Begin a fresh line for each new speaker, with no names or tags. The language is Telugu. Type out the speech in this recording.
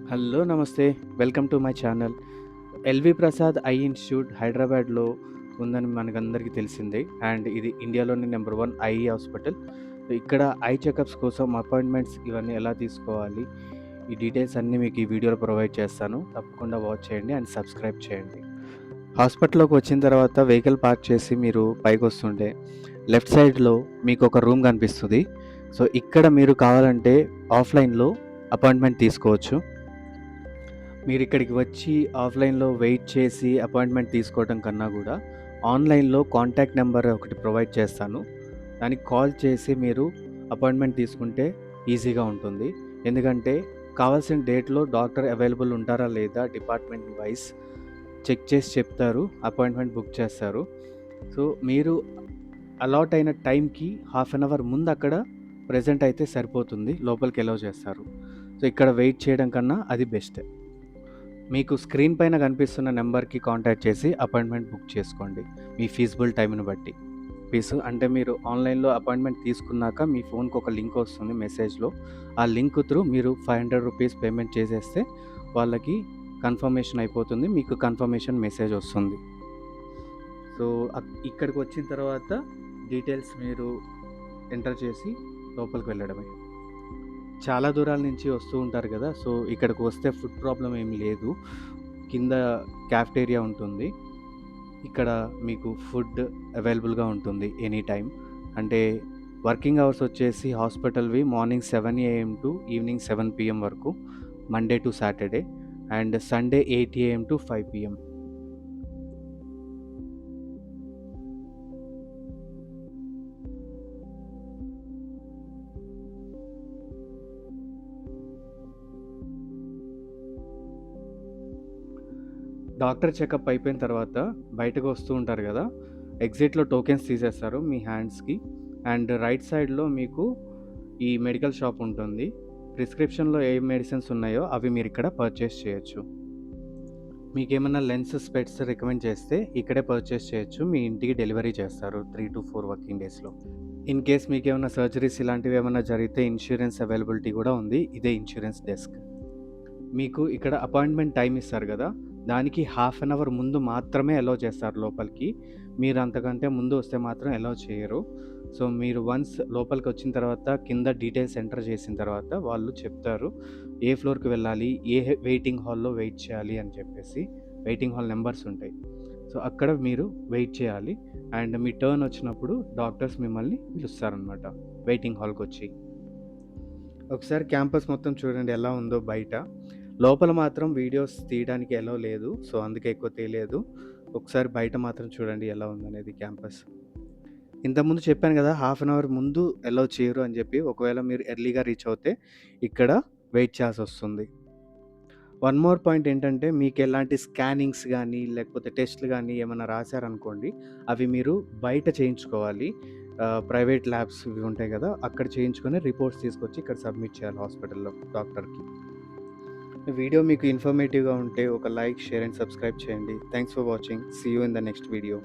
హలో! నమస్తే. Welcome to my channel. L V Prasad eye institute హైదరాబాద్‌లో ఉందని మనకందరికీ తెలిసిందే. అండ్ ఇది ఇండియాలోనే నంబర్ 1 ఐ హాస్పిటల్. ఇక్కడ ఐ చెకప్స్ కోసం అపాయింట్మెంట్స్ ఇవన్నీ ఎలా తీసుకోవాలి, ఈ డీటెయిల్స్ అన్నీ మీకు ఈ వీడియోలో ప్రొవైడ్ చేస్తాను. తప్పకుండా వాచ్ చేయండి అండ్ సబ్స్క్రైబ్ చేయండి. హాస్పిటల్‌లోకి వచ్చిన తర్వాత వెహికల్ పార్క్ చేసి మీరు పైకొస్తుంటే లెఫ్ట్ సైడ్‌లో మీకొక రూమ్ కనిపిస్తది. సో, ఇక్కడ మీరు కావాలంటే ఆఫ్‌లైన్‌లో అపాయింట్మెంట్ తీసుకోవచ్చు. మీరిక్కడికి వచ్చి ఆఫ్‌లైన్‌లో వెయిట్ చేసి అపాయింట్మెంట్ తీసుకోవడం కన్నా గూడా, ఆన్‌లైన్‌లో కాంటాక్ట్ నంబర్ ఒకటి ప్రొవైడ్ చేస్తాను. దానికి కాల్ చేసి మీరు అపాయింట్మెంట్ తీసుకుంటే ఈజీగా ఉంటుంది. ఎందుకంటే కావాల్సిన డేట్‌లో డాక్టర్ అవైలబుల్ ఉంటారా లేదా డిపార్ట్మెంట్ వైస్ చెక్ చేసి చెప్తారు. అపాయింట్మెంట్ బుక్ చేస్తారు. సో, మీరు అలాట్ అయిన టైంకి హాఫ్ అన్ అవర్ ముందక్కడ ప్రెజెంట్ అయితే సరిపోతుంది. లోపలికి అలౌ చేస్తారు. సో, ఇక్కడ వెయిట్ చేయడం కన్నా అది బెస్ట్. మీకు స్క్రీన్ పైన కనిపిస్తున్న నెంబర్‌కి కాంటాక్ట్ చేసి అపాయింట్మెంట్ బుక్ చేసుకోండి. మీ ఫీజిబుల్ టైమ్‌ని బట్టి. అంటే మీరు ఆన్‌లైన్‌లో అపాయింట్మెంట్ తీసుకున్నాక మీ ఫోన్‌కి ఒక లింక్ వస్తుంది మెసేజ్‌లో. ఆ లింక్ త్రూ మీరు రూ. 500 పేమెంట్ చేసేస్తే వాళ్ళకి కన్ఫర్మేషన్ అయిపోతుంది. మీకు కన్ఫర్మేషన్ మెసేజ్ వస్తుంది. సో, ఇక్కడికి వచ్చిన తర్వాత డీటెయిల్స్ మీరు ఎంటర్ చేసి లోపలికి వెళ్ళడమే. చాలా దూరాల నుంచి వస్తూ ఉంటారు కదా! సో, ఇక్కడికి వస్తే ఫుడ్ ప్రాబ్లమ్ ఏమి లేదు. కింద కాఫెటేరియా ఉంటుంది. ఇక్కడ మీకు ఫుడ్ అవైలబుల్‌గా ఉంటుంది ఎనీ టైమ్. అంటే వర్కింగ్ అవర్స్ వచ్చేసి హాస్పిటల్‌వి morning 7 AM to evening 7 PM వరకు. Monday to Saturday and Sunday 8 AM to 5 PM. Doctor checkup అయిపోయిన తర్వాత బయటకు వస్తూ ఉంటారు కదా! ఎగ్జిట్‌లో టోకెన్స్ తీసేస్తారు మీ హ్యాండ్స్‌కి. అండ్ రైట్ సైడ్‌లో మీకు ఈ మెడికల్ షాప్ ఉంటుంది. ప్రిస్క్రిప్షన్‌లో ఏ మెడిసిన్స్ ఉన్నాయో అవి మీరిక్కడ పర్చేస్ చేయొచ్చు. మీకేమన్నా లెన్స్, స్పెట్స్ రికమెండ్ చేస్తే ఇక్కడే పర్చేస్ చేయొచ్చు. మీ ఇంటికి డెలివరీ చేస్తారు 3-4 వర్కింగ్ డేస్‌లో. ఇన్ కేస్ మీకేమన్నా సర్జరీస్ ఇలాంటివేమన్నా జరిగితే ఇన్స్యూరెన్స్ అవైలబిలిటీ కూడా ఉంది. ఇదే ఇన్స్యూరెన్స్ డెస్క్. మీకు ఇక్కడ అపాయింట్మెంట్ టైమ్ ఇస్తారు గదా! దానికి హాఫ్ అన్ అవర్ ముందు మాత్రమే అలౌ చేస్తారు లోపలికి. మీరు అంతకంటే ముందు వస్తే మాత్రం అలౌ చేయరు. సో, మీరు వన్స్ లోపలికొచ్చిన తర్వాత కింద డీటెయిల్స్ ఎంటర్ చేసిన తర్వాత వాళ్ళు చెప్తారు. ఏ ఫ్లోర్‌కి వెళ్ళాలి, వెయిటింగ్ హాల్‌లో వెయిట్ చేయాలి అని చెప్పేసి. వెయిటింగ్ హాల్ నంబర్స్ ఉంటాయి. సో, అక్కడ మీరు వెయిట్ చేయాలి. అండ్ మీ టర్న్ వచ్చినప్పుడు డాక్టర్స్ మిమ్మల్ని పిలుస్తారనమాట వెయిటింగ్ హాల్‌కొచ్చి. ఒకసారి క్యాంపస్ మొత్తం చూడండి ఎలా ఉందో బయట. లోపల మాత్రం వీడియోస్ తీయడానికి ఎలో లేదు. సో, అందుకే ఎక్కువ తీయలేదు. ఒకసారి బయట మాత్రం చూడండి ఎలా ఉందనేది క్యాంపస్. ఇంతకుముందు చెప్పాను గదా! హాఫ్ అన్ అవర్ ముందు ఎలో చేయరు అని జెప్పి. ఒకవేళ మీరు ఎర్లీగా రీచ్ అవుతే ఇక్కడ వెయిట్ చేయాల్సొస్తుంది. వన్ మోర్ పాయింట్ ఏంటంటే మీకెలాంటి స్కానింగ్స్ గానీ, లేకపోతే టెస్ట్‌లు గానీ ఏమన్నా రాసారనుకోండి, అవి మీరు బయట చేయించుకోవాలి. ప్రైవేట్ ల్యాబ్స్ ఇవి ఉంటాయి గదా! అక్కడ చేయించుకొని రిపోర్ట్స్ తీసుకొచ్చి ఇక్కడ సబ్మిట్ చేయాలి హాస్పిటల్‌లో డాక్టర్‌కి. వీడియో మీకు ఇన్ఫర్మేటివ్‌గా ఉంటే ఒక లైక్, షేర్ అండ్ సబ్స్క్రైబ్ చేయండి. Thanks for watching. See you in the next video.